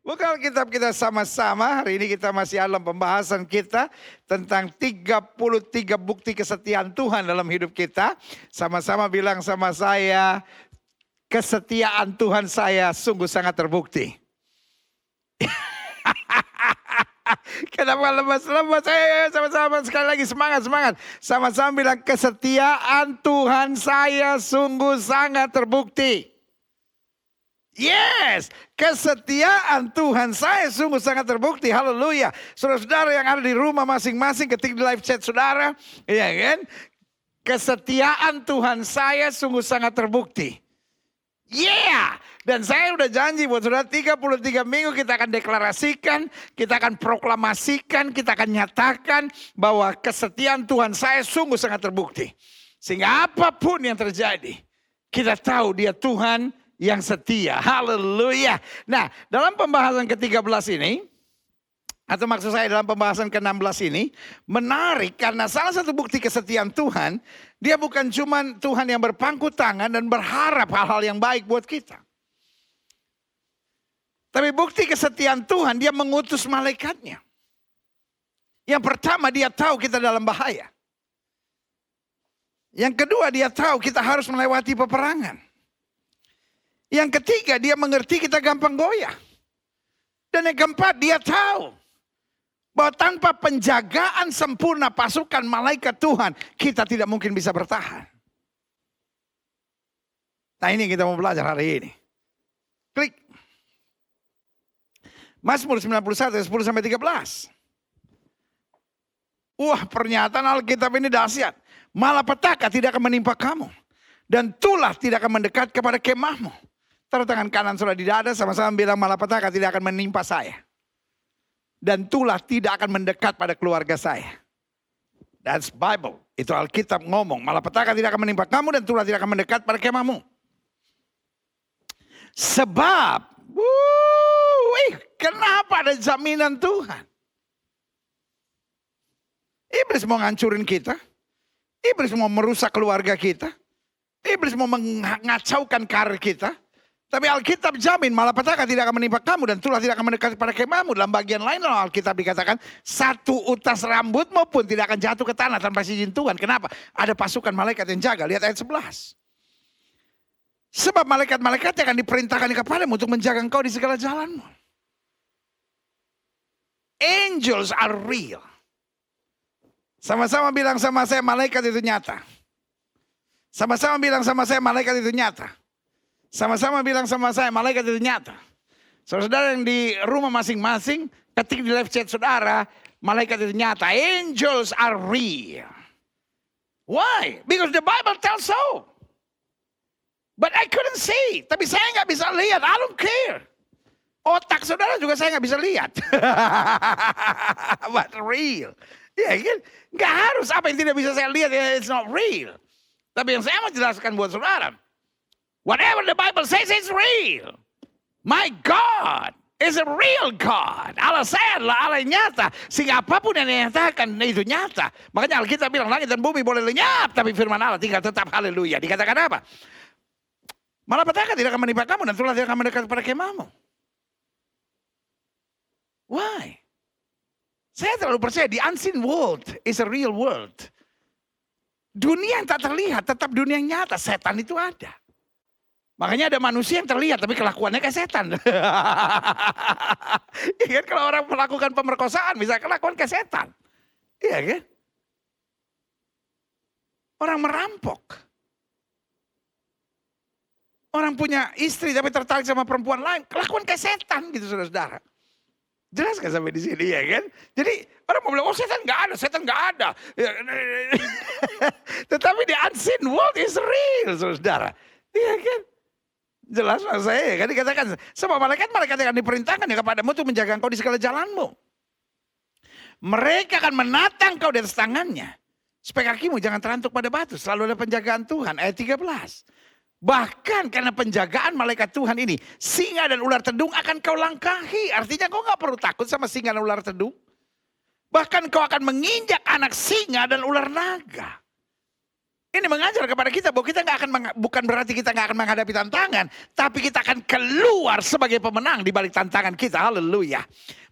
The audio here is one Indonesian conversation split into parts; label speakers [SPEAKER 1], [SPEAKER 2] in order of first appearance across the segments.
[SPEAKER 1] Buka Alkitab kita sama-sama. Hari ini kita masih dalam pembahasan kita tentang 33 bukti kesetiaan Tuhan dalam hidup kita. Sama-sama bilang sama saya, kesetiaan Tuhan saya sungguh sangat terbukti. Kenapa lemas-lemas? Sama-sama sekali lagi semangat. Sama-sama bilang kesetiaan Tuhan saya sungguh sangat terbukti. Yes, kesetiaan Tuhan saya sungguh sangat terbukti. Haleluya. Saudara-saudara yang ada di rumah masing-masing, ketik di live chat saudara, ya kan? Kesetiaan Tuhan saya sungguh sangat terbukti. Yeah, dan saya udah janji buat saudara 33 minggu kita akan deklarasikan, kita akan proklamasikan, kita akan nyatakan bahwa kesetiaan Tuhan saya sungguh sangat terbukti. Sehingga apapun yang terjadi, kita tahu dia Tuhan yang setia. Haleluya. Nah, dalam pembahasan ke-13 ini, atau maksud saya dalam pembahasan ke-16 ini, menarik karena salah satu bukti kesetiaan Tuhan, dia bukan cuma Tuhan yang berpangku tangan dan berharap hal-hal yang baik buat kita. Tapi bukti kesetiaan Tuhan, dia mengutus malaikatnya. Yang pertama, dia tahu kita dalam bahaya. Yang kedua, dia tahu kita harus melewati peperangan. Yang ketiga, dia mengerti kita gampang goyah. Dan yang keempat, dia tahu bahwa tanpa penjagaan sempurna pasukan malaikat Tuhan, kita tidak mungkin bisa bertahan. Nah, ini kita mau belajar hari ini. Klik. Mazmur 91, 10-13. Wah, pernyataan Alkitab ini dahsyat. Malapetaka tidak akan menimpa kamu. Dan tulah tidak akan mendekat kepada kemahmu. Taruh tangan kanan saudara di dada, sama-sama bilang malapetaka tidak akan menimpa saya. Dan tulah tidak akan mendekat pada keluarga saya. That's Bible. Itu Alkitab ngomong. Malapetaka tidak akan menimpa kamu dan tulah tidak akan mendekat pada kemahmu. Sebab, kenapa ada jaminan Tuhan? Iblis mau ngancurin kita. Iblis mau merusak keluarga kita. Iblis mau mengacaukan karir kita. Tapi Alkitab jamin malapetaka tidak akan menimpa kamu dan tulah tidak akan mendekat pada kemahmu. Dalam bagian lain Alkitab dikatakan satu utas rambut maupun tidak akan jatuh ke tanah tanpa izin Tuhan. Kenapa? Ada pasukan malaikat yang jaga. Lihat ayat 11. Sebab malaikat-malaikat akan diperintahkan kepadamu untuk menjaga engkau di segala jalanmu. Angels are real. Sama-sama bilang sama saya malaikat itu nyata. Sama-sama bilang sama saya malaikat itu nyata. Sama-sama bilang sama saya, malaikat itu nyata. Saudara yang di rumah masing-masing, ketik di live chat saudara, malaikat itu nyata. Angels are real. Why? Because the Bible tells so. But I couldn't see. Tapi saya nggak bisa lihat. I don't care. Otak saudara juga saya nggak bisa lihat. But real. Ya kan? Nggak harus apa yang tidak bisa saya lihat, it's not real. Tapi yang saya mau jelaskan buat saudara, whatever the Bible says, it's real. My God is a real God. Allah saya adalah Allah yang nyata. Sehingga apapun yang dinyatakan itu nyata. Makanya Alkitab bilang langit dan bumi boleh lenyap, tapi firman Allah tinggal tetap. Haleluya. Dikatakan apa? Malapetaka tidak akan menimpa kamu dan tulah tidak akan mendekat pada kemahmu. Why? Saya terlalu percaya the unseen world is a real world. Dunia yang tak terlihat tetap dunia yang nyata. Setan itu ada. Makanya ada manusia yang terlihat tapi kelakuannya kayak setan. Iya kan, kalau orang melakukan pemerkosaan bisa kelakuan kayak setan. Iya kan? Orang merampok. Orang punya istri tapi tertarik sama perempuan lain, kelakuan kayak setan gitu saudara-saudara. Jelas gak sampai di sini ya kan? Jadi orang mau bilang, oh setan gak ada. Tetapi the unseen world is real saudara. Iya kan? Jelas maksud saya kan dikatakan sebab malaikat akan diperintahkan kepadamu untuk menjaga engkau di segala jalanmu. Mereka akan menatang kau di atas tangannya supaya kakimu jangan terantuk pada batu. Selalu ada penjagaan Tuhan. Ayat 13. Bahkan karena penjagaan malaikat Tuhan ini, singa dan ular tedung akan kau langkahi. Artinya kau gak perlu takut sama singa dan ular tedung. Bahkan kau akan menginjak anak singa dan ular naga. Ini mengajar kepada kita bahwa kita bukan berarti kita nggak akan menghadapi tantangan, tapi kita akan keluar sebagai pemenang di balik tantangan kita. Haleluya.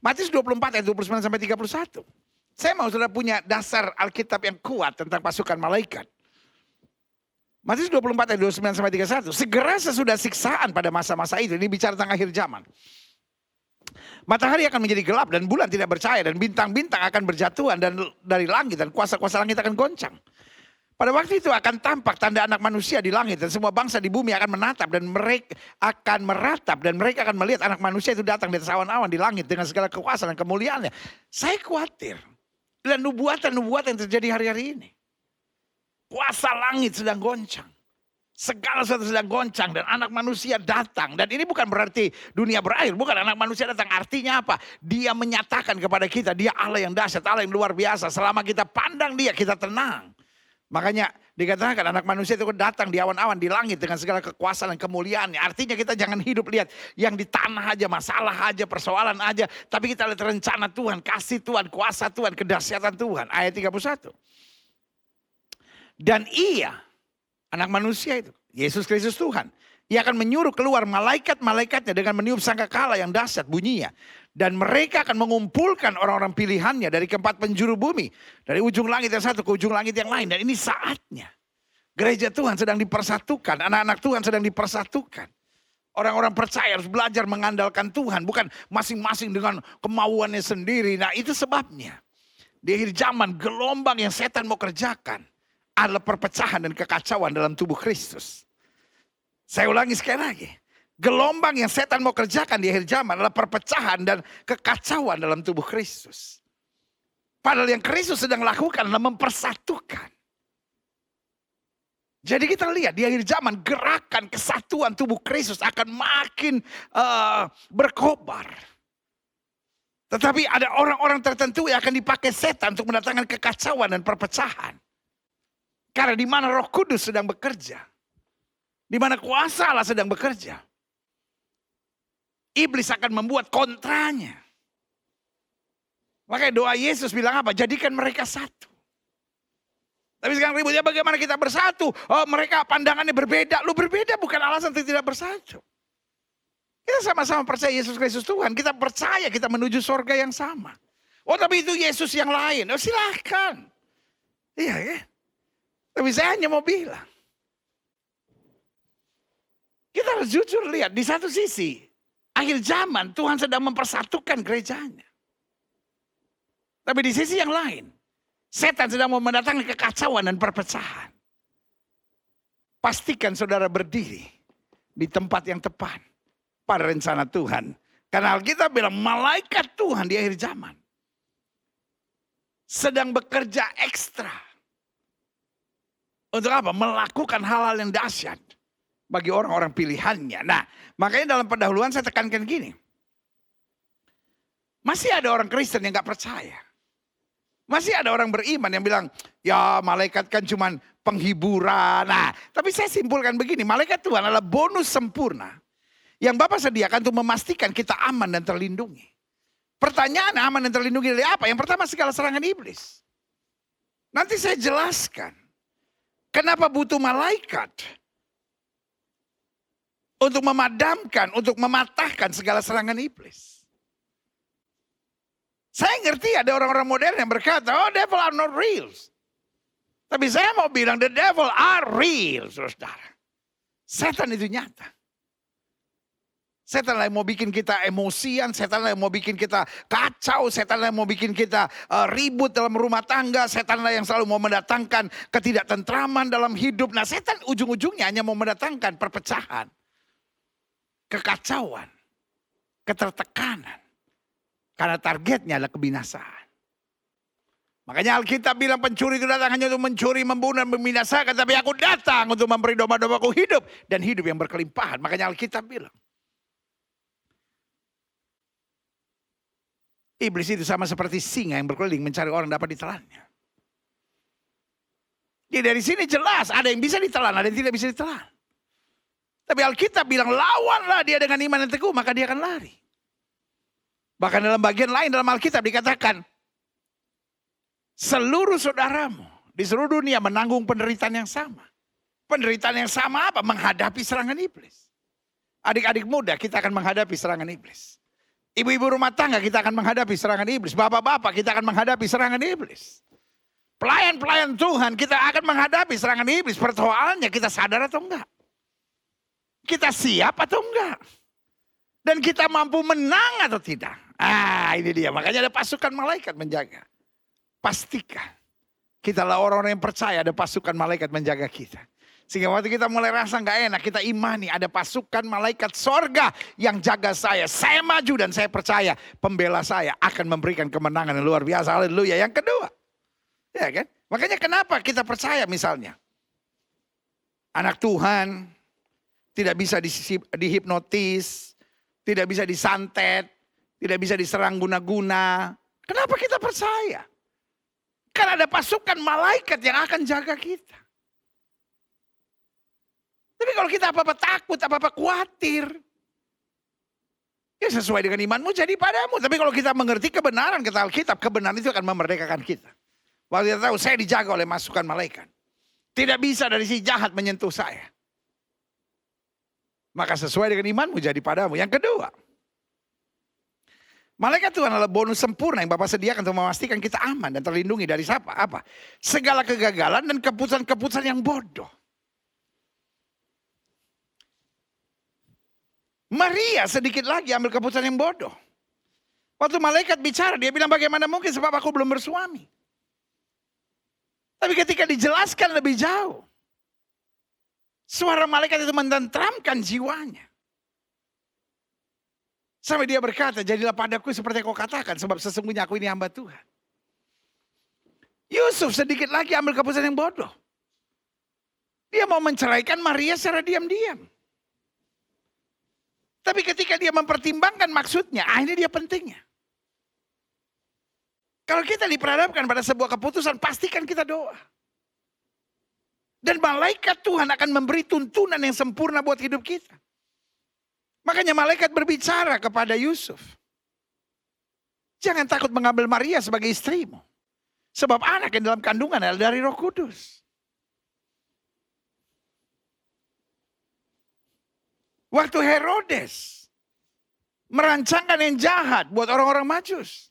[SPEAKER 1] Matius 24 ayat 29 sampai 31. Saya mau saudara punya dasar Alkitab yang kuat tentang pasukan malaikat. Matius 24 ayat 29 sampai 31. Segera sesudah siksaan pada masa-masa itu, ini bicara tentang akhir zaman. Matahari akan menjadi gelap dan bulan tidak bercahaya dan bintang-bintang akan berjatuhan dan dari langit dan kuasa-kuasa langit akan goncang. Pada waktu itu akan tampak tanda anak manusia di langit dan semua bangsa di bumi akan menatap dan mereka akan meratap dan mereka akan melihat anak manusia itu datang di atas awan-awan di langit dengan segala kekuasaan dan kemuliaannya. Saya khawatir dengan nubuatan-nubuatan yang terjadi hari-hari ini. Kuasa langit sedang goncang. Segala sesuatu sedang goncang dan anak manusia datang. Dan ini bukan berarti dunia berakhir. Bukan, anak manusia datang. Artinya apa? Dia menyatakan kepada kita, dia Allah yang dahsyat, Allah yang luar biasa. Selama kita pandang dia, kita tenang. Makanya dikatakan anak manusia itu datang di awan-awan di langit dengan segala kekuasaan dan kemuliaannya. Artinya kita jangan hidup lihat yang di tanah aja, masalah aja, persoalan aja. Tapi kita lihat rencana Tuhan, kasih Tuhan, kuasa Tuhan, kedahsyatan Tuhan. Ayat 31. Dan ia, anak manusia itu, Yesus Kristus Tuhan. Ia akan menyuruh keluar malaikat-malaikatnya dengan meniup sangkakala yang dahsyat bunyinya. Dan mereka akan mengumpulkan orang-orang pilihannya dari keempat penjuru bumi. Dari ujung langit yang satu ke ujung langit yang lain. Dan ini saatnya. Gereja Tuhan sedang dipersatukan. Anak-anak Tuhan sedang dipersatukan. Orang-orang percaya harus belajar mengandalkan Tuhan. Bukan masing-masing dengan kemauannya sendiri. Nah itu sebabnya. Di akhir zaman gelombang yang setan mau kerjakan adalah perpecahan dan kekacauan dalam tubuh Kristus. Saya ulangi sekali lagi. Gelombang yang setan mau kerjakan di akhir zaman adalah perpecahan dan kekacauan dalam tubuh Kristus. Padahal yang Kristus sedang lakukan adalah mempersatukan. Jadi kita lihat di akhir zaman gerakan kesatuan tubuh Kristus akan makin berkobar. Tetapi ada orang-orang tertentu yang akan dipakai setan untuk mendatangkan kekacauan dan perpecahan. Karena di mana Roh Kudus sedang bekerja. Di mana kuasa Allah sedang bekerja. Iblis akan membuat kontranya. Makanya doa Yesus bilang apa? Jadikan mereka satu. Tapi sekarang ributnya bagaimana kita bersatu. Oh mereka pandangannya berbeda. Lu berbeda bukan alasan untuk tidak bersatu. Kita sama-sama percaya Yesus Kristus Tuhan. Kita percaya kita menuju surga yang sama. Oh tapi itu Yesus yang lain. Oh silahkan. Iya ya. Tapi saya hanya mau bilang. Kita harus jujur lihat. Di satu sisi. Akhir zaman Tuhan sedang mempersatukan gerejanya. Tapi di sisi yang lain. Setan sedang mau mendatangkan kekacauan dan perpecahan. Pastikan saudara berdiri. Di tempat yang tepat. Pada rencana Tuhan. Karena Alkitab bilang malaikat Tuhan di akhir zaman. Sedang bekerja ekstra. Untuk apa? Melakukan hal-hal yang dahsyat. Bagi orang-orang pilihannya. Nah, makanya dalam pendahuluan saya tekankan gini. Masih ada orang Kristen yang gak percaya. Masih ada orang beriman yang bilang, ya malaikat kan cuma penghiburan. Nah, tapi saya simpulkan begini, malaikat Tuhan adalah bonus sempurna. Yang Bapak sediakan untuk memastikan kita aman dan terlindungi. Pertanyaan aman dan terlindungi dari apa? Yang pertama segala serangan iblis. Nanti saya jelaskan. Kenapa butuh malaikat? Untuk memadamkan, untuk mematahkan segala serangan iblis. Saya ngerti ada orang-orang modern yang berkata, oh devil are not real. Tapi saya mau bilang, the devil are real, saudara. Setan itu nyata. Setan lah yang mau bikin kita emosian, setan lah yang mau bikin kita kacau, setan lah yang mau bikin kita ribut dalam rumah tangga, setan lah yang selalu mau mendatangkan ketidaktentraman dalam hidup. Nah setan ujung-ujungnya hanya mau mendatangkan perpecahan. Kekacauan, ketertekanan. Karena targetnya adalah kebinasaan. Makanya Alkitab bilang pencuri itu datang hanya untuk mencuri, membunuh, dan membinasakan. Tapi aku datang untuk memberi domba-dombaku hidup. Dan hidup yang berkelimpahan. Makanya Alkitab bilang. Iblis itu sama seperti singa yang berkeliling mencari orang dapat ditelannya. Jadi dari sini jelas ada yang bisa ditelan, ada yang tidak bisa ditelan. Tapi Alkitab bilang lawanlah dia dengan iman yang teguh maka dia akan lari. Bahkan dalam bagian lain dalam Alkitab dikatakan seluruh saudaramu di seluruh dunia menanggung penderitaan yang sama. Penderitaan yang sama apa? Menghadapi serangan iblis. Adik-adik muda, kita akan menghadapi serangan iblis. Ibu-ibu rumah tangga, kita akan menghadapi serangan iblis. Bapak-bapak, kita akan menghadapi serangan iblis. Pelayan-pelayan Tuhan, kita akan menghadapi serangan iblis. Persoalannya kita sadar atau enggak? Kita siap atau enggak? Dan kita mampu menang atau tidak? Ini dia. Makanya ada pasukan malaikat menjaga. Pastikan. Kitalah orang-orang yang percaya ada pasukan malaikat menjaga kita. Sehingga waktu kita mulai rasa gak enak, kita imani ada pasukan malaikat sorga yang jaga saya. Saya maju dan saya percaya pembela saya akan memberikan kemenangan yang luar biasa. Haleluya. Yang kedua. Ya kan? Makanya kenapa kita percaya misalnya. Anak Tuhan tidak bisa dihipnotis, tidak bisa disantet, tidak bisa diserang guna-guna. Kenapa kita percaya? Karena ada pasukan malaikat yang akan jaga kita. Tapi kalau kita apa-apa takut, apa-apa khawatir. Ya sesuai dengan imanmu jadi padamu. Tapi kalau kita mengerti kebenaran kata Alkitab, kebenaran itu akan memerdekakan kita. Waktu kita tahu saya dijaga oleh masukan malaikat. Tidak bisa dari si jahat menyentuh saya. Maka sesuai dengan imanmu jadi padamu. Yang kedua. Malaikat Tuhan adalah bonus sempurna yang Bapak sediakan untuk memastikan kita aman dan terlindungi dari siapa? Apa? Segala kegagalan dan keputusan-keputusan yang bodoh. Maria sedikit lagi ambil keputusan yang bodoh. Waktu malaikat bicara, dia bilang bagaimana mungkin sebab aku belum bersuami. Tapi ketika dijelaskan lebih jauh, suara malaikat itu menenteramkan jiwanya. Sampai dia berkata, jadilah padaku seperti yang kau katakan, sebab sesungguhnya aku ini hamba Tuhan. Yusuf sedikit lagi ambil keputusan yang bodoh. Dia mau menceraikan Maria secara diam-diam. Tapi ketika dia mempertimbangkan maksudnya, ini dia pentingnya. Kalau kita diperhadapkan pada sebuah keputusan, pastikan kita doa. Dan malaikat Tuhan akan memberi tuntunan yang sempurna buat hidup kita. Makanya malaikat berbicara kepada Yusuf. Jangan takut mengambil Maria sebagai istrimu. Sebab anak yang dalam kandungan adalah dari Roh Kudus. Waktu Herodes merancangkan yang jahat buat orang-orang Majus.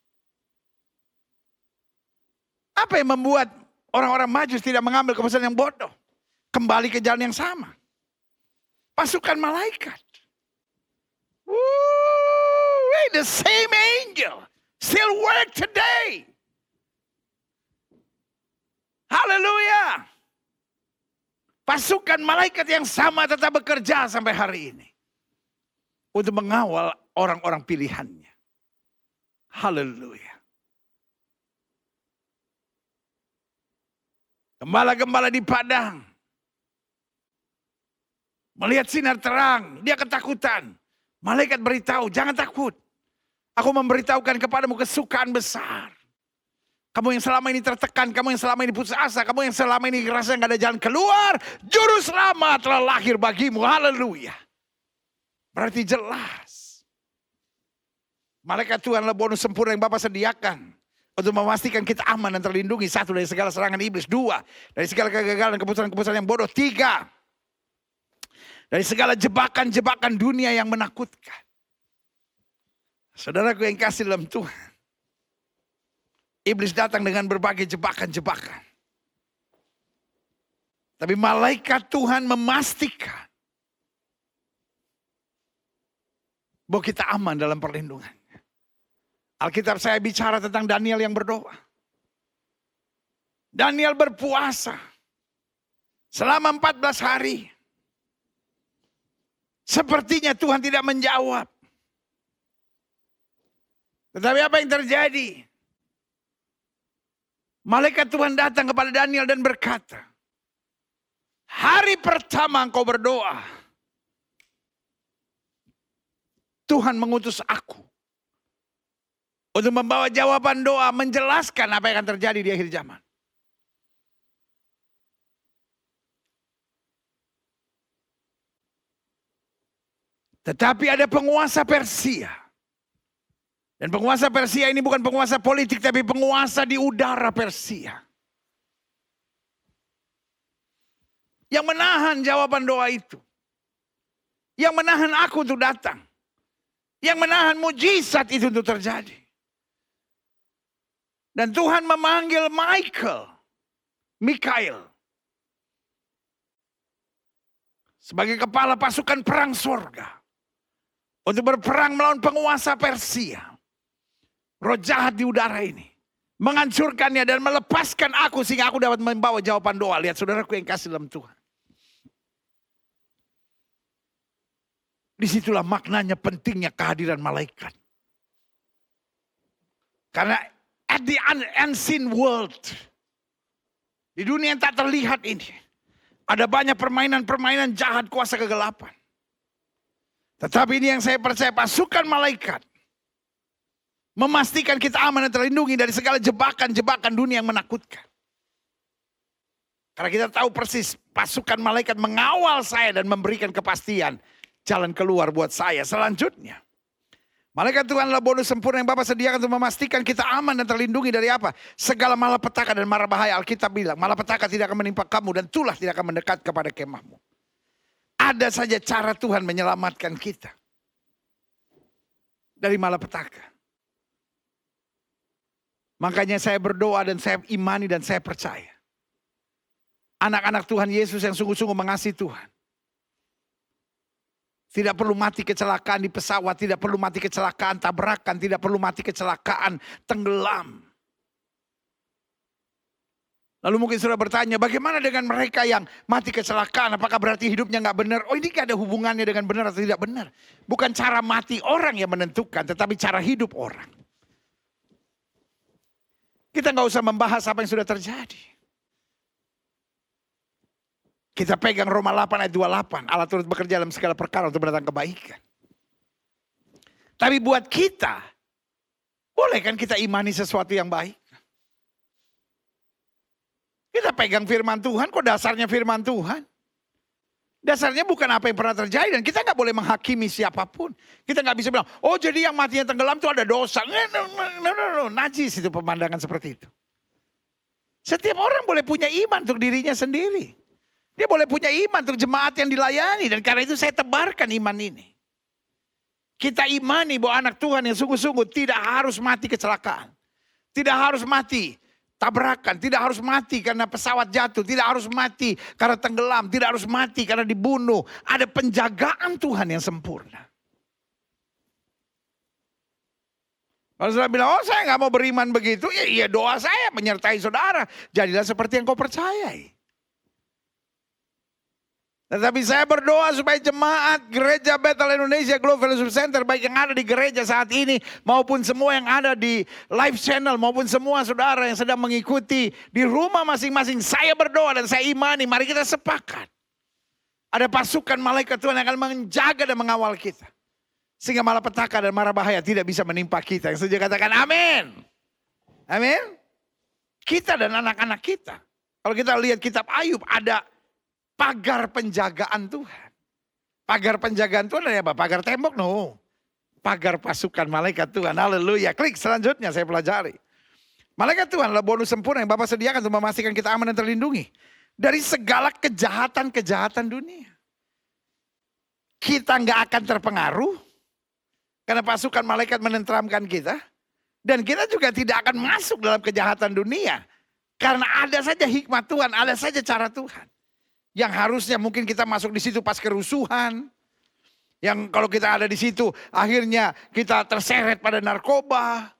[SPEAKER 1] Apa yang membuat orang-orang Majus tidak mengambil keputusan yang bodoh? Kembali ke jalan yang sama. Pasukan malaikat. The same angel still work today. Haleluya. Pasukan malaikat yang sama tetap bekerja sampai hari ini. Untuk mengawal orang-orang pilihannya. Haleluya. Gembala-gembala di padang. Melihat sinar terang, dia ketakutan. Malaikat beritahu, jangan takut. Aku memberitahukan kepadamu kesukaan besar. Kamu yang selama ini tertekan, kamu yang selama ini putus asa, kamu yang selama ini ngerasa gak ada jalan keluar. Juru selamat telah lahir bagimu, haleluya. Berarti jelas. Malaikat Tuhan adalah bonus sempurna yang Bapak sediakan. Untuk memastikan kita aman dan terlindungi. 1, dari segala serangan iblis. 2, dari segala kegagalan, keputusan-keputusan yang bodoh. 3, dari segala jebakan-jebakan dunia yang menakutkan. Saudaraku yang kasih dalam Tuhan. Iblis datang dengan berbagai jebakan-jebakan. Tapi malaikat Tuhan memastikan bahwa kita aman dalam perlindungannya. Alkitab saya bicara tentang Daniel yang berdoa. Daniel berpuasa selama 14 hari. Sepertinya Tuhan tidak menjawab. Tetapi apa yang terjadi? Malaikat Tuhan datang kepada Daniel dan berkata, hari pertama engkau berdoa, Tuhan mengutus aku untuk membawa jawaban doa, menjelaskan apa yang akan terjadi di akhir zaman. Tetapi ada penguasa Persia. Dan penguasa Persia ini bukan penguasa politik, tapi penguasa di udara Persia. Yang menahan jawaban doa itu. Yang menahan aku untuk datang. Yang menahan mujizat itu untuk terjadi. Dan Tuhan memanggil Mikael. Sebagai kepala pasukan perang sorga. Untuk berperang melawan penguasa Persia. Roh jahat di udara ini. Menghancurkannya dan melepaskan aku sehingga aku dapat membawa jawaban doa. Lihat saudaraku yang kasih dalam Tuhan. Disitulah maknanya pentingnya kehadiran malaikat. Karena at the unseen world. Di dunia yang tak terlihat ini. Ada banyak permainan-permainan jahat kuasa kegelapan. Tetapi ini yang saya percaya, pasukan malaikat. Memastikan kita aman dan terlindungi dari segala jebakan-jebakan dunia yang menakutkan. Karena kita tahu persis pasukan malaikat mengawal saya dan memberikan kepastian jalan keluar buat saya. Selanjutnya, malaikat Tuhan adalah bonus sempurna yang Bapa sediakan untuk memastikan kita aman dan terlindungi dari apa? Segala malapetaka dan mara bahaya. Alkitab bilang, malapetaka tidak akan menimpa kamu dan tulah tidak akan mendekat kepada kemahmu. Ada saja cara Tuhan menyelamatkan kita dari malapetaka. Makanya saya berdoa dan saya imani dan saya percaya. Anak-anak Tuhan Yesus yang sungguh-sungguh mengasihi Tuhan. Tidak perlu mati kecelakaan di pesawat, tidak perlu mati kecelakaan tabrakan, tidak perlu mati kecelakaan tenggelam. Lalu mungkin saudara bertanya, bagaimana dengan mereka yang mati kecelakaan? Apakah berarti hidupnya nggak benar? Oh, ini gak ada hubungannya dengan benar atau tidak benar. Bukan cara mati orang yang menentukan, tetapi cara hidup orang. Kita nggak usah membahas apa yang sudah terjadi. Kita pegang Roma 8 ayat 28. Allah turut bekerja dalam segala perkara untuk mendatangkan kebaikan. Tapi buat kita, boleh kan kita imani sesuatu yang baik? Kita pegang firman Tuhan, kok dasarnya firman Tuhan? Dasarnya bukan apa yang pernah terjadi dan kita nggak boleh menghakimi siapapun. Kita nggak bisa bilang, oh jadi yang matinya tenggelam itu ada dosa. No. Najis itu pemandangan seperti itu. Setiap orang boleh punya iman untuk dirinya sendiri. Dia boleh punya iman untuk jemaat yang dilayani. Dan karena itu saya tebarkan iman ini. Kita imani bahwa anak Tuhan yang sungguh-sungguh tidak harus mati kecelakaan. Tidak harus mati tabrakan, tidak harus mati karena pesawat jatuh, tidak harus mati karena tenggelam, tidak harus mati karena dibunuh. Ada penjagaan Tuhan yang sempurna. Kalau saudara bilang, oh saya nggak mau beriman begitu, ya iya doa saya menyertai saudara. Jadilah seperti yang kau percayai. Tetapi saya berdoa supaya jemaat gereja Bethel Indonesia Global Fellowship Center, baik yang ada di gereja saat ini maupun semua yang ada di live channel maupun semua saudara yang sedang mengikuti di rumah masing-masing, saya berdoa dan saya imani, mari kita sepakat. Ada pasukan malaikat Tuhan yang akan menjaga dan mengawal kita. Sehingga malapetaka dan mara bahaya tidak bisa menimpa kita. Yang setuju katakan amin. Amin. Kita dan anak-anak kita. Kalau kita lihat kitab Ayub, ada pagar penjagaan Tuhan. Pagar penjagaan Tuhan ada apa? Pagar tembok? No. Pagar pasukan malaikat Tuhan. Haleluya. Klik selanjutnya saya pelajari. Malaikat Tuhan adalah bonus sempurna yang Bapak sediakan untuk memastikan kita aman dan terlindungi. Dari segala kejahatan-kejahatan dunia. Kita nggak akan terpengaruh. Karena pasukan malaikat menenteramkan kita. Dan kita juga tidak akan masuk dalam kejahatan dunia. Karena ada saja hikmat Tuhan, ada saja cara Tuhan. Yang harusnya mungkin kita masuk di situ pas kerusuhan. Yang kalau kita ada di situ akhirnya kita terseret pada narkoba.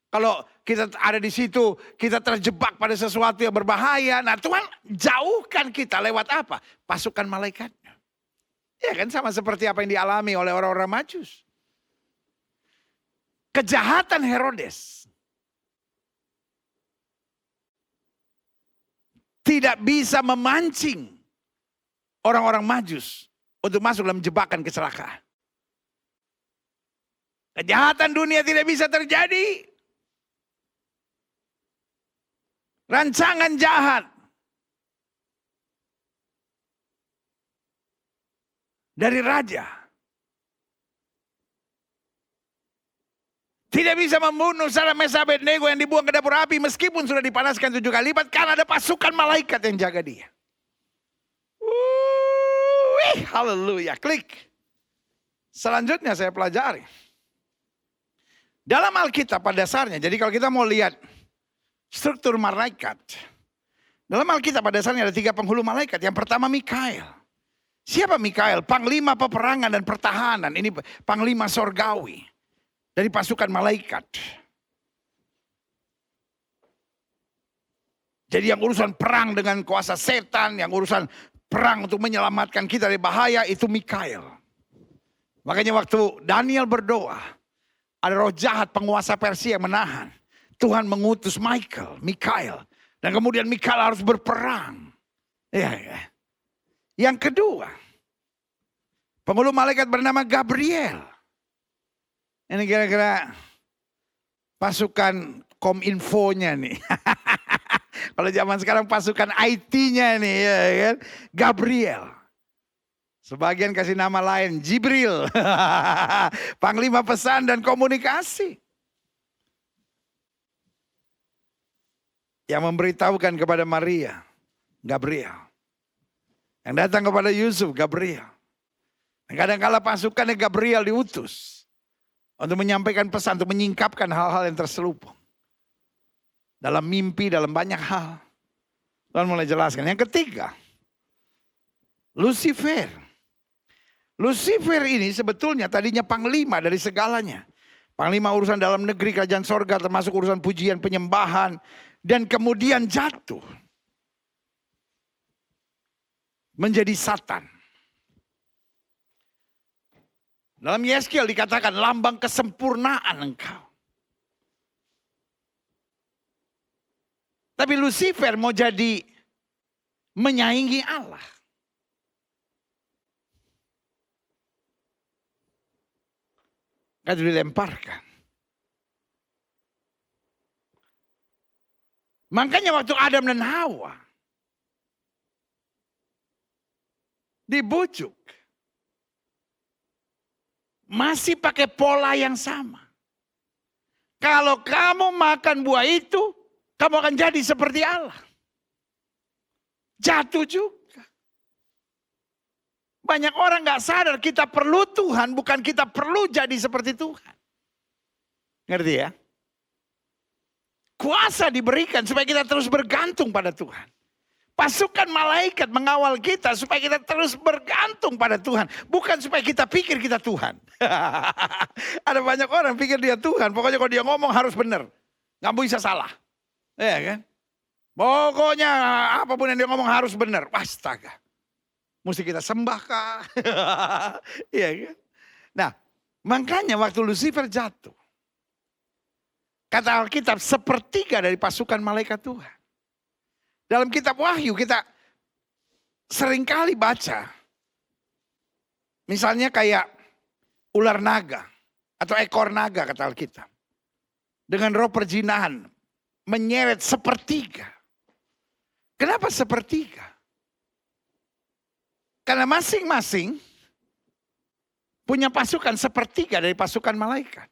[SPEAKER 1] Kalau kita ada di situ kita terjebak pada sesuatu yang berbahaya. Nah Tuhan jauhkan kita lewat apa? Pasukan malaikatnya. Ya kan sama seperti apa yang dialami oleh orang-orang Majus. Kejahatan Herodes tidak bisa memancing orang-orang Majus untuk masuk dalam jebakan kecelakaan. Kejahatan dunia tidak bisa terjadi. Rancangan jahat dari raja tidak bisa membunuh Sadrak Mesach Abednego yang dibuang ke dapur api meskipun sudah dipanaskan 7 kali lipat karena ada pasukan malaikat yang jaga dia. Haleluya. Klik. Selanjutnya saya pelajari. Dalam Alkitab pada dasarnya, jadi kalau kita mau lihat struktur malaikat. Dalam Alkitab pada dasarnya ada 3 penghulu malaikat. Yang pertama Mikael. Siapa Mikael? Panglima peperangan dan pertahanan. Ini panglima sorgawi dari pasukan malaikat. Jadi yang urusan perang dengan kuasa setan, yang urusan perang untuk menyelamatkan kita dari bahaya itu Mikael. Makanya waktu Daniel berdoa, ada roh jahat penguasa Persia yang menahan. Tuhan mengutus Mikael. Dan kemudian Mikael harus berperang. Ya. Yang kedua, penghulu malaikat bernama Gabriel. Ini kira-kira pasukan kominfonya nih. Kalau zaman sekarang pasukan IT-nya nih, ya kan? Gabriel. Sebagian kasih nama lain, Jibril. Panglima pesan dan komunikasi. Yang memberitahukan kepada Maria, Gabriel. Yang datang kepada Yusuf, Gabriel. Dan kadang-kala pasukannya Gabriel diutus. Untuk menyampaikan pesan, untuk menyingkapkan hal-hal yang terselubung. Dalam mimpi, dalam banyak hal. Tuhan mulai jelaskan. Yang ketiga, Lucifer. Lucifer ini sebetulnya tadinya panglima dari segalanya. Panglima urusan dalam negeri, kerajaan sorga, termasuk urusan pujian, penyembahan. Dan kemudian jatuh. Menjadi Satan. Dalam Yeskiel dikatakan lambang kesempurnaan engkau. Tapi Lucifer mau jadi menyaingi Allah. Kan dilemparkan. Makanya waktu Adam dan Hawa dibujuk. Masih pakai pola yang sama. Kalau kamu makan buah itu, kamu akan jadi seperti Allah. Jatuh juga. Banyak orang gak sadar kita perlu Tuhan, bukan kita perlu jadi seperti Tuhan. Ngerti ya? Kuasa diberikan supaya kita terus bergantung pada Tuhan. Pasukan malaikat mengawal kita supaya kita terus bergantung pada Tuhan. Bukan supaya kita pikir kita Tuhan. Ada banyak orang pikir dia Tuhan. Pokoknya kalau dia ngomong harus benar. Gak bisa salah. Iya kan? Pokoknya apapun yang dia ngomong harus benar. Astaga. Mesti kita sembah kah? Iya kan? Nah, makanya waktu Lucifer jatuh. Kata Alkitab, sepertiga dari pasukan malaikat Tuhan. Dalam kitab Wahyu kita seringkali baca. Misalnya kayak ular naga atau ekor naga kata Alkitab. Dengan roh perjinahan menyeret sepertiga. Kenapa sepertiga? Karena masing-masing punya pasukan sepertiga dari pasukan malaikat.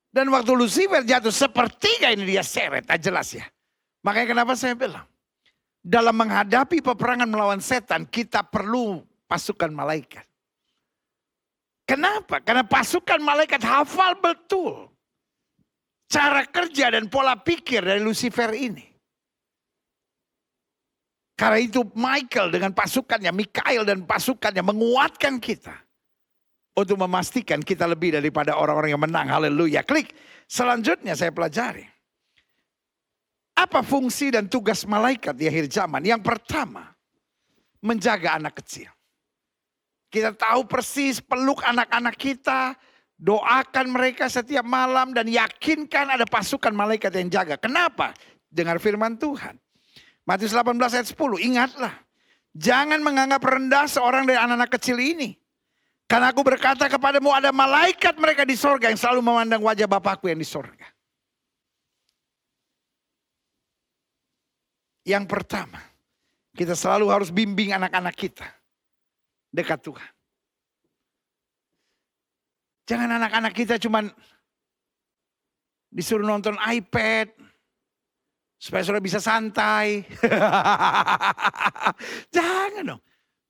[SPEAKER 1] Dan waktu Lucifer jatuh sepertiga ini dia seret, jelas ya. Makanya kenapa saya bilang, dalam menghadapi peperangan melawan setan kita perlu pasukan malaikat. Kenapa? Karena pasukan malaikat hafal betul cara kerja dan pola pikir dari Lucifer ini. Karena itu Michael dengan pasukannya, Mikael dan pasukannya menguatkan kita. Untuk memastikan kita lebih daripada orang-orang yang menang. Haleluya. Klik. Selanjutnya saya pelajari. Apa fungsi dan tugas malaikat di akhir zaman? Yang pertama, menjaga anak kecil. Kita tahu persis peluk anak-anak kita. Doakan mereka setiap malam dan yakinkan ada pasukan malaikat yang jaga. Kenapa? Dengar firman Tuhan. Matius 18 ayat 10, ingatlah. Jangan menganggap rendah seorang dari anak-anak kecil ini. Karena aku berkata kepadamu ada malaikat mereka di sorga yang selalu memandang wajah Bapakku yang di sorga. Yang pertama, kita selalu harus bimbing anak-anak kita dekat Tuhan. Jangan anak-anak kita cuman disuruh nonton iPad supaya sudah bisa santai. Jangan dong.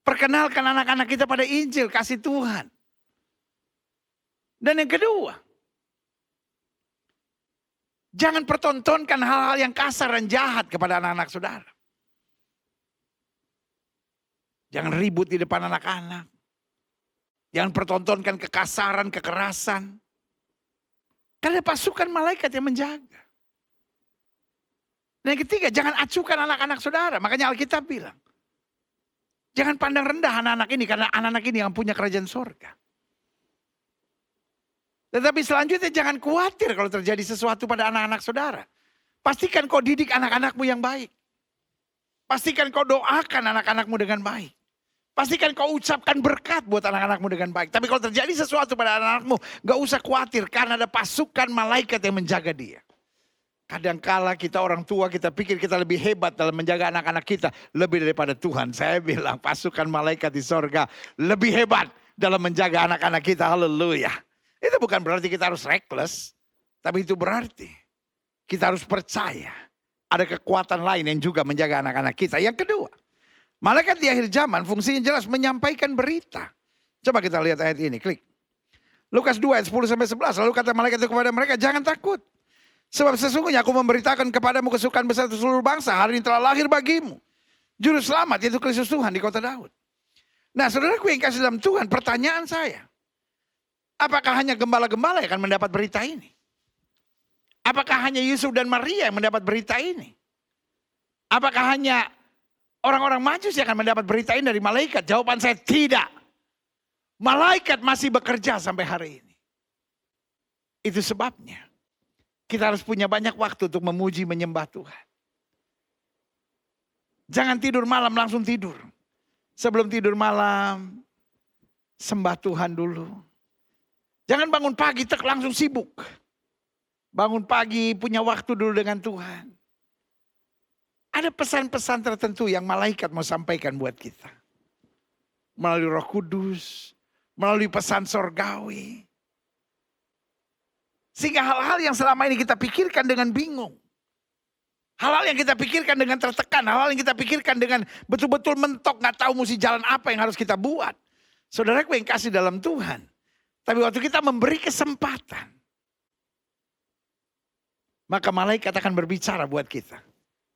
[SPEAKER 1] Perkenalkan anak-anak kita pada Injil, kasih Tuhan. Dan yang kedua, jangan pertontonkan hal-hal yang kasar dan jahat kepada anak-anak saudara. Jangan ribut di depan anak-anak. Jangan pertontonkan kekasaran, kekerasan. Karena ada pasukan malaikat yang menjaga. Dan yang ketiga, jangan acuhkan anak-anak saudara. Makanya Alkitab bilang, jangan pandang rendah anak-anak ini, karena anak-anak ini yang punya kerajaan sorga. Tetapi selanjutnya jangan khawatir kalau terjadi sesuatu pada anak-anak saudara. Pastikan kau didik anak-anakmu yang baik. Pastikan kau doakan anak-anakmu dengan baik. Pastikan kau ucapkan berkat buat anak-anakmu dengan baik. Tapi kalau terjadi sesuatu pada anak-anakmu, gak usah khawatir karena ada pasukan malaikat yang menjaga dia. Kadangkala kita orang tua, kita pikir kita lebih hebat dalam menjaga anak-anak kita. Lebih daripada Tuhan. Saya bilang pasukan malaikat di sorga lebih hebat dalam menjaga anak-anak kita. Haleluya. Itu bukan berarti kita harus reckless. Tapi itu berarti kita harus percaya. Ada kekuatan lain yang juga menjaga anak-anak kita. Yang kedua, malaikat di akhir zaman fungsinya jelas menyampaikan berita. Coba kita lihat ayat ini, klik. Lukas 2 ayat 10-11. Lalu kata malaikat itu kepada mereka, jangan takut. Sebab sesungguhnya aku memberitakan kepadamu kesukaan besar seluruh bangsa. Hari ini telah lahir bagimu juru selamat, yaitu Kristus Tuhan di kota Daud. Nah saudaraku yang kasih dalam Tuhan, pertanyaan saya. Apakah hanya gembala-gembala yang akan mendapat berita ini? Apakah hanya Yusuf dan Maria yang mendapat berita ini? Apakah hanya orang-orang Majus yang akan mendapat berita ini dari malaikat? Jawaban saya tidak. Malaikat masih bekerja sampai hari ini. Itu sebabnya kita harus punya banyak waktu untuk memuji menyembah Tuhan. Jangan tidur malam langsung tidur. Sebelum tidur malam, sembah Tuhan dulu. Jangan bangun pagi langsung sibuk. Bangun pagi punya waktu dulu dengan Tuhan. Ada pesan-pesan tertentu yang malaikat mau sampaikan buat kita. Melalui Roh Kudus, melalui pesan sorgawi. Sehingga hal-hal yang selama ini kita pikirkan dengan bingung. Hal-hal yang kita pikirkan dengan tertekan. Hal-hal yang kita pikirkan dengan betul-betul mentok. Gak tahu mesti jalan apa yang harus kita buat. Saudaraku yang kasih dalam Tuhan. Tapi waktu kita memberi kesempatan. Maka malaikat akan berbicara buat kita.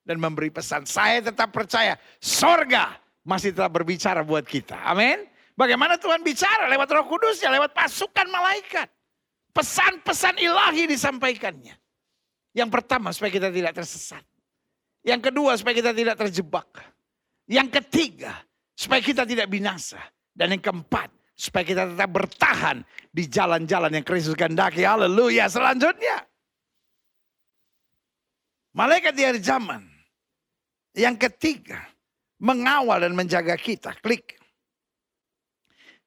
[SPEAKER 1] Dan memberi pesan. Saya tetap percaya sorga masih tetap berbicara buat kita. Amin. Bagaimana Tuhan bicara? Lewat Roh Kudusnya. Lewat pasukan malaikat. Pesan-pesan ilahi disampaikannya. Yang pertama supaya kita tidak tersesat. Yang kedua supaya kita tidak terjebak. Yang ketiga supaya kita tidak binasa. Dan yang keempat supaya kita tetap bertahan di jalan-jalan yang Kristus kehendaki. Haleluya. Selanjutnya. Malaikat di akhir zaman. Yang ketiga. Mengawal dan menjaga kita. Klik.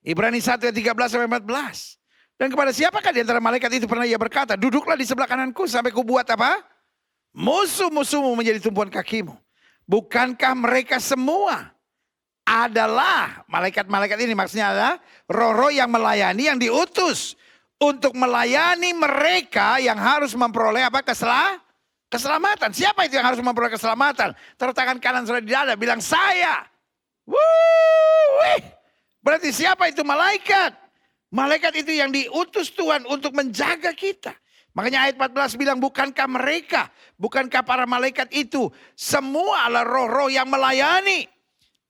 [SPEAKER 1] Ibrani 1 ayat 13-14. Dan kepada siapakah di antara malaikat itu pernah ia berkata, duduklah di sebelah kananku sampai ku buat apa? Musuh-musuhmu menjadi tumpuan kakimu. Bukankah mereka semua adalah, malaikat-malaikat ini maksudnya adalah roh-roh yang melayani, yang diutus. Untuk melayani mereka yang harus memperoleh apa? Keselamatan. Siapa itu yang harus memperoleh keselamatan? Taruh tangan kanan saudara di dada, bilang saya. Wuih. Berarti siapa itu? Malaikat. Malaikat itu yang diutus Tuhan untuk menjaga kita. Makanya ayat 14 bilang bukankah mereka, bukankah para malaikat itu semua adalah roh-roh yang melayani.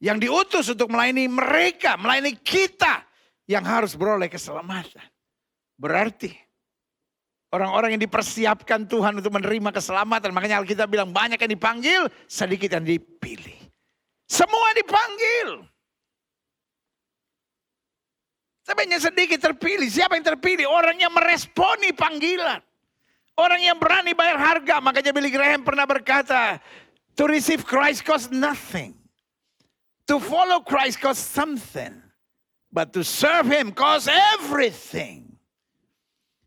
[SPEAKER 1] Yang diutus untuk melayani mereka, melayani kita yang harus beroleh keselamatan. Berarti orang-orang yang dipersiapkan Tuhan untuk menerima keselamatan. Makanya Alkitab bilang banyak yang dipanggil, sedikit yang dipilih. Semua dipanggil. Tapi hanya sedikit terpilih. Siapa yang terpilih? Orang yang meresponi panggilan. Orang yang berani bayar harga. Makanya Billy Graham pernah berkata, to receive Christ costs nothing. To follow Christ costs something. But to serve Him costs everything.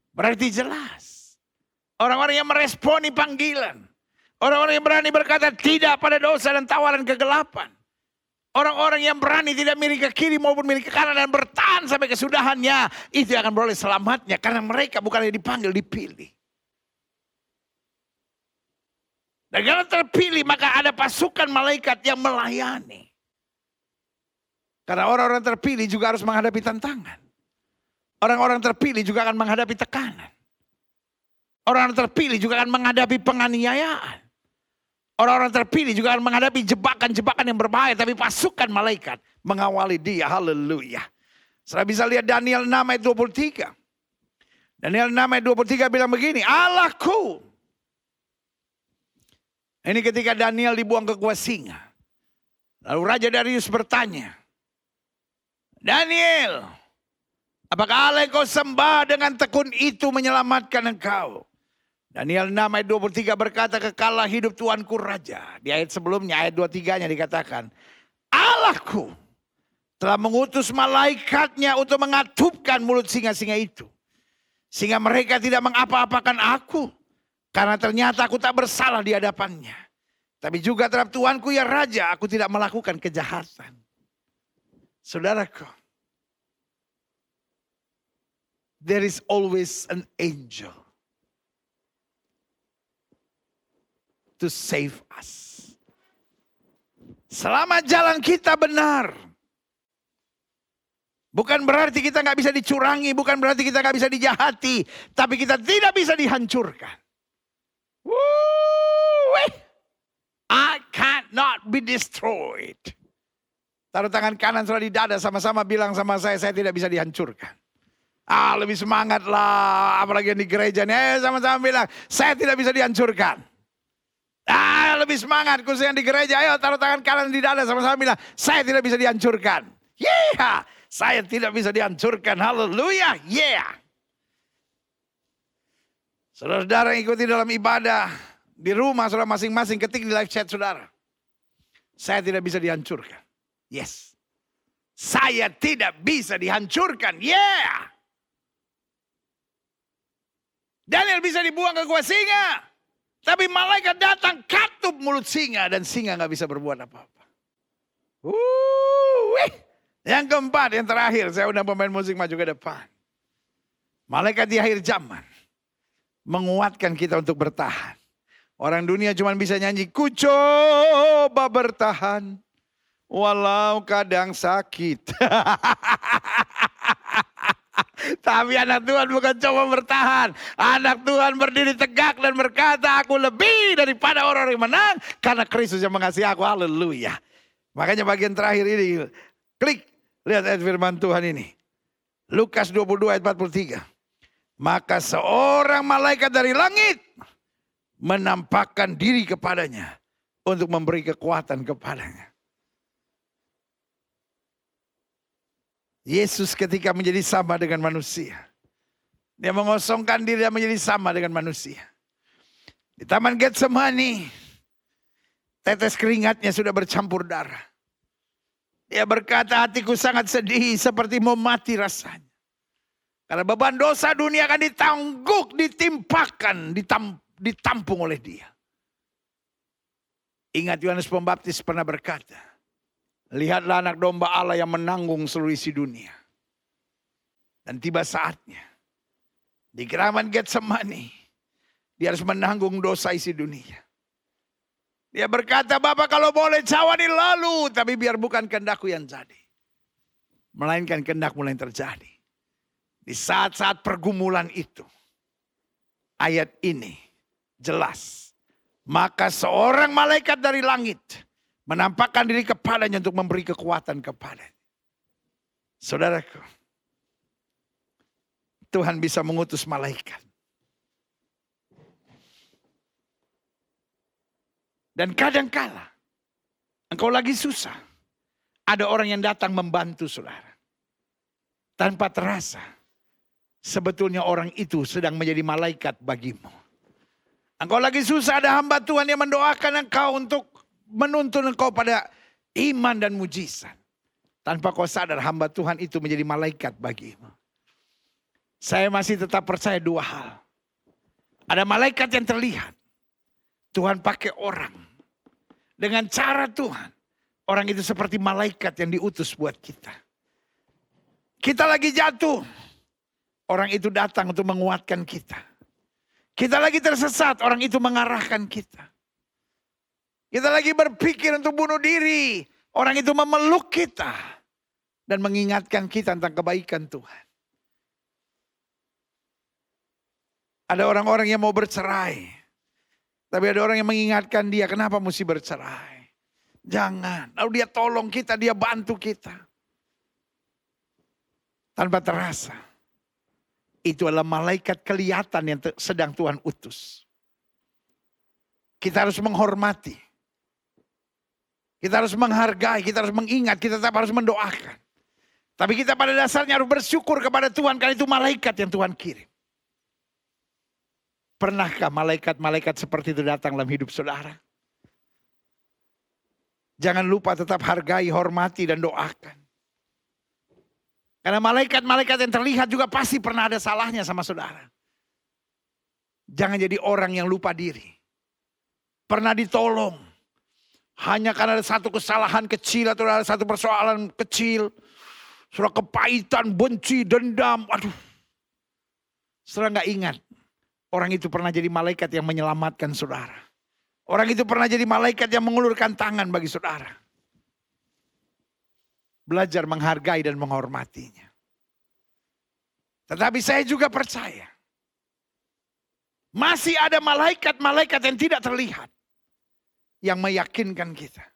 [SPEAKER 1] Berarti jelas. Orang-orang yang meresponi panggilan. Orang-orang yang berani berkata tidak pada dosa dan tawaran kegelapan. Orang-orang yang berani tidak miring ke kiri maupun miring ke kanan dan bertahan sampai kesudahannya. Itu akan beroleh selamatnya. Karena mereka bukan yang dipanggil, dipilih. Dan karena terpilih maka ada pasukan malaikat yang melayani. Karena orang-orang terpilih juga harus menghadapi tantangan. Orang-orang terpilih juga akan menghadapi tekanan. Orang-orang terpilih juga akan menghadapi penganiayaan. Orang-orang terpilih juga akan menghadapi jebakan-jebakan yang berbahaya. Tapi pasukan malaikat mengawali dia. Haleluya. Saudara bisa lihat Daniel 6 ayat 23. Daniel 6 ayat 23 bilang begini. Allahku. Ini ketika Daniel dibuang ke gua singa. Lalu Raja Darius bertanya. Daniel. Apakah Allah yang kau sembah dengan tekun itu menyelamatkan engkau? Daniel 6 ayat 23 berkata, kekalah hidup Tuanku Raja. Di ayat sebelumnya, ayat 23-nya dikatakan, Allahku telah mengutus malaikatnya untuk mengatupkan mulut singa-singa itu. Sehingga mereka tidak mengapa-apakan aku. Karena ternyata aku tak bersalah di hadapannya. Tapi juga terhadap Tuanku ya Raja, aku tidak melakukan kejahatan. Saudaraku, there is always an angel to save us. Selama jalan kita benar. Bukan berarti kita nggak bisa dicurangi, bukan berarti kita nggak bisa dijahati, tapi kita tidak bisa dihancurkan. I cannot be destroyed. Taruh tangan kanan sudah di dada, sama-sama bilang sama saya tidak bisa dihancurkan. Lebih semangat lah, apalagi yang di gereja nih, sama-sama bilang, saya tidak bisa dihancurkan. Lebih semangat, khususnya yang di gereja, ayo taruh tangan kanan di dada, sama-sama bilang, saya tidak bisa dihancurkan. Yeah, saya tidak bisa dihancurkan, haleluya, yeah. Saudara-saudara yang ikuti dalam ibadah, di rumah saudara masing-masing, ketik di live chat saudara. Saya tidak bisa dihancurkan, yes. Saya tidak bisa dihancurkan, yeah. Daniel bisa dibuang ke gua singa. Tapi malaikat datang katup mulut singa. Dan singa gak bisa berbuat apa-apa. Yang keempat, yang terakhir. Saya undang pemain musik maju ke depan. Malaikat di akhir zaman. Menguatkan kita untuk bertahan. Orang dunia cuma bisa nyanyi. Ku coba bertahan. Walau kadang sakit. Tapi anak Tuhan bukan coba bertahan. Anak Tuhan berdiri tegak dan berkata, aku lebih daripada orang yang menang. Karena Kristus yang mengasihi aku. Haleluya. Makanya bagian terakhir ini. Klik. Lihat ayat firman Tuhan ini. Lukas 22 ayat 43. Maka seorang malaikat dari langit menampakkan diri kepadanya. Untuk memberi kekuatan kepadanya. Yesus ketika menjadi sama dengan manusia. Dia mengosongkan diri dan menjadi sama dengan manusia. Di Taman Getsemani, tetes keringatnya sudah bercampur darah. Dia berkata, hatiku sangat sedih seperti mau mati rasanya. Karena beban dosa dunia akan ditangguk, ditimpakan, ditampung oleh dia. Ingat Yohanes Pembaptis pernah berkata, lihatlah anak domba Allah yang menanggung seluruh isi dunia. Dan tiba saatnya. Di kediaman Getsemani. Dia harus menanggung dosa isi dunia. Dia berkata, Bapa kalau boleh cawan ini lalu. Tapi biar bukan kehendakku yang jadi. Melainkan kehendakmu yang terjadi. Di saat-saat pergumulan itu. Ayat ini jelas. Maka seorang malaikat dari langit menampakkan diri kepadanya untuk memberi kekuatan kepadanya. Saudaraku, Tuhan bisa mengutus malaikat. Dan kadangkala engkau lagi susah, ada orang yang datang membantu saudara. Tanpa terasa, sebetulnya orang itu sedang menjadi malaikat bagimu. Engkau lagi susah, ada hamba Tuhan yang mendoakan engkau untuk menuntun engkau pada iman dan mujizat. Tanpa kau sadar hamba Tuhan itu menjadi malaikat bagimu. Saya masih tetap percaya dua hal. Ada malaikat yang terlihat. Tuhan pakai orang. Dengan cara Tuhan. Orang itu seperti malaikat yang diutus buat kita. Kita lagi jatuh. Orang itu datang untuk menguatkan kita. Kita lagi tersesat. Orang itu mengarahkan kita. Kita lagi berpikir untuk bunuh diri. Orang itu memeluk kita. dan mengingatkan kita tentang kebaikan Tuhan. Ada orang-orang yang mau bercerai, tapi ada orang yang mengingatkan dia, kenapa mesti bercerai? Jangan. Lalu dia tolong kita, dia bantu kita. Tanpa terasa. Itu adalah malaikat kelihatan yang sedang Tuhan utus. Kita harus menghormati. Kita harus menghargai, kita harus mengingat, kita tetap harus mendoakan. Tapi kita pada dasarnya harus bersyukur kepada Tuhan karena itu malaikat yang Tuhan kirim. Pernahkah malaikat-malaikat seperti itu datang dalam hidup saudara? Jangan lupa tetap hargai, hormati, dan doakan. Karena malaikat-malaikat yang terlihat juga pasti pernah ada salahnya sama saudara. Jangan jadi orang yang lupa diri. Pernah ditolong. Hanya karena ada satu kesalahan kecil atau ada satu persoalan kecil. Sudah kepahitan, benci, dendam. Aduh. Saudara nggak ingat. Orang itu pernah jadi malaikat yang menyelamatkan saudara. Orang itu pernah jadi malaikat yang mengulurkan tangan bagi saudara. Belajar menghargai dan menghormatinya. Tetapi saya juga percaya. Masih ada malaikat-malaikat yang tidak terlihat. Yang meyakinkan kita.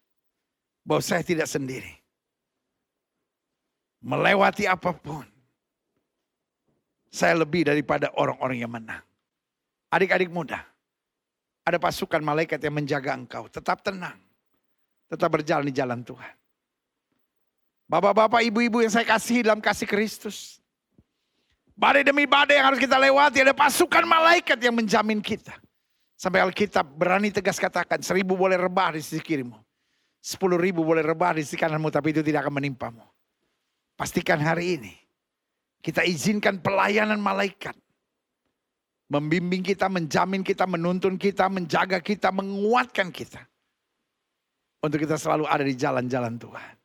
[SPEAKER 1] Bahwa saya tidak sendiri. Melewati apapun. Saya lebih daripada orang-orang yang menang. Adik-adik muda. Ada pasukan malaikat yang menjaga engkau. Tetap tenang. Tetap berjalan di jalan Tuhan. Bapak-bapak, ibu-ibu yang saya kasihi dalam kasih Kristus. Badai demi badai yang harus kita lewati. Ada pasukan malaikat yang menjamin kita. Sampai Alkitab berani tegas katakan. 1.000 boleh rebah di sisi kirimu. 10.000 boleh rebah di sisi kananmu. Tapi itu tidak akan menimpamu. Pastikan hari ini. Kita izinkan pelayanan malaikat. Membimbing kita, menjamin kita, menuntun kita, menjaga kita, menguatkan kita. Untuk kita selalu ada di jalan-jalan Tuhan.